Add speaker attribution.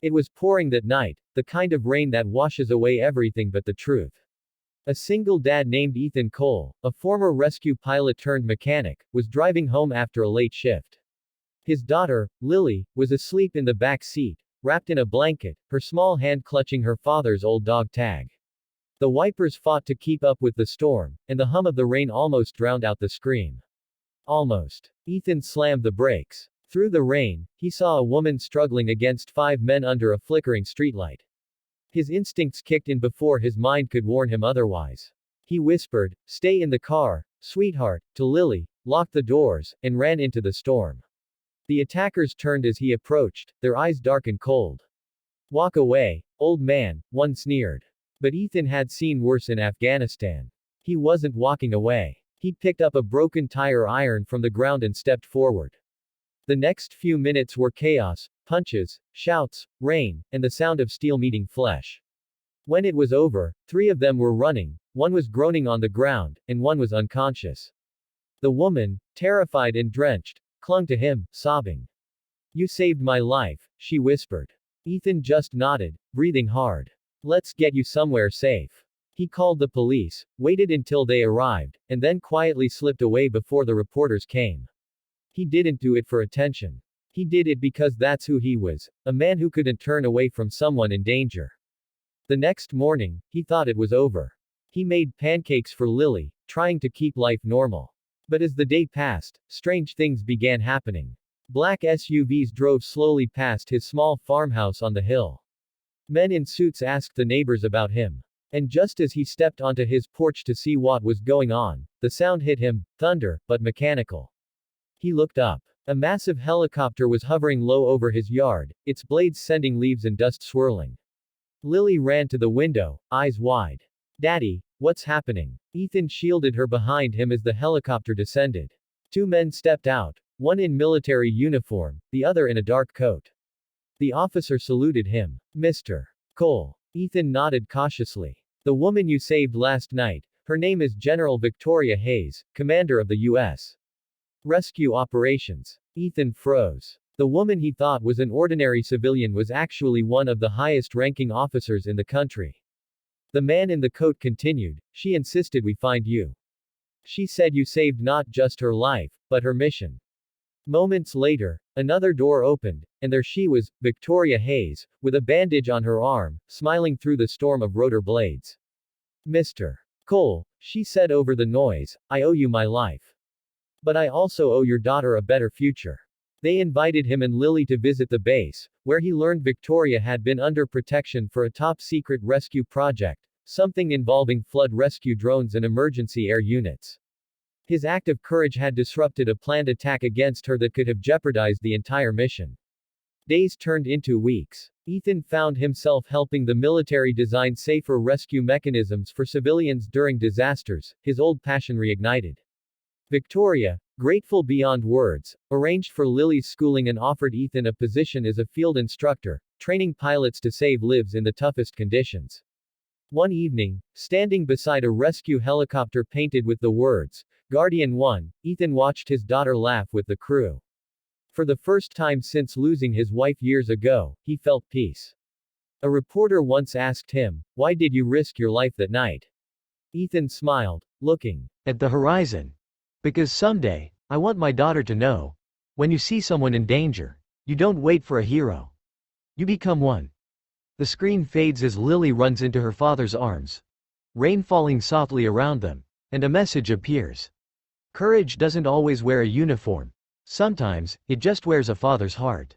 Speaker 1: It was pouring that night, the kind of rain that washes away everything but the truth. A single dad named Ethan Cole, a former rescue pilot turned mechanic, was driving home after a late shift. His daughter, Lily, was asleep in the back seat, wrapped in a blanket, her small hand clutching her father's old dog tag. The wipers fought to keep up with the storm, and the hum of the rain almost drowned out the scream. Almost. Ethan slammed the brakes. Through the rain, he saw a woman struggling against 5 men under a flickering streetlight. His instincts kicked in before his mind could warn him otherwise. He whispered, "Stay in the car, sweetheart," to Lily, locked the doors, and ran into the storm. The attackers turned as he approached, their eyes dark and cold. "Walk away, old man," one sneered. But Ethan had seen worse in Afghanistan. He wasn't walking away. He picked up a broken tire iron from the ground and stepped forward. The next few minutes were chaos, punches, shouts, rain, and the sound of steel meeting flesh. When it was over, 3 of them were running, one was groaning on the ground, and one was unconscious. The woman, terrified and drenched, clung to him, sobbing. "You saved my life," she whispered. Ethan just nodded, breathing hard. "Let's get you somewhere safe." He called the police, waited until they arrived, and then quietly slipped away before the reporters came. He didn't do it for attention. He did it because that's who he was, a man who couldn't turn away from someone in danger. The next morning, he thought it was over. He made pancakes for Lily, trying to keep life normal. But as the day passed, strange things began happening. Black SUVs drove slowly past his small farmhouse on the hill. Men in suits asked the neighbors about him. And just as he stepped onto his porch to see what was going on, the sound hit him, thunder, but mechanical. He looked up. A massive helicopter was hovering low over his yard, its blades sending leaves and dust swirling. Lily ran to the window, eyes wide. "Daddy, what's happening?" Ethan shielded her behind him as the helicopter descended. 2 men stepped out, one in military uniform, the other in a dark coat. The officer saluted him. "Mr. Cole." Ethan nodded cautiously. "The woman you saved last night, her name is General Victoria Hayes, commander of the U.S. Rescue Operations." Ethan froze. The woman he thought was an ordinary civilian was actually one of the highest-ranking officers in the country. The man in the coat continued, "She insisted we find you. She said you saved not just her life, but her mission." Moments later, another door opened, and there she was, Victoria Hayes, with a bandage on her arm, smiling through the storm of rotor blades. "Mr. Cole," she said over the noise, "I owe you my life. But I also owe your daughter a better future." They invited him and Lily to visit the base, where he learned Victoria had been under protection for a top-secret rescue project, something involving flood rescue drones and emergency air units. His act of courage had disrupted a planned attack against her that could have jeopardized the entire mission. Days turned into weeks. Ethan found himself helping the military design safer rescue mechanisms for civilians during disasters, his old passion reignited. Victoria, grateful beyond words, arranged for Lily's schooling and offered Ethan a position as a field instructor, training pilots to save lives in the toughest conditions. One evening, standing beside a rescue helicopter painted with the words, "Guardian 1, Ethan watched his daughter laugh with the crew. For the first time since losing his wife years ago, he felt peace. A reporter once asked him, "Why did you risk your life that night?" Ethan smiled, looking at the horizon. "Because someday, I want my daughter to know. When you see someone in danger, you don't wait for a hero. You become one." The screen fades as Lily runs into her father's arms. Rain falling softly around them. And a message appears. Courage doesn't always wear a uniform. Sometimes, it just wears a father's heart.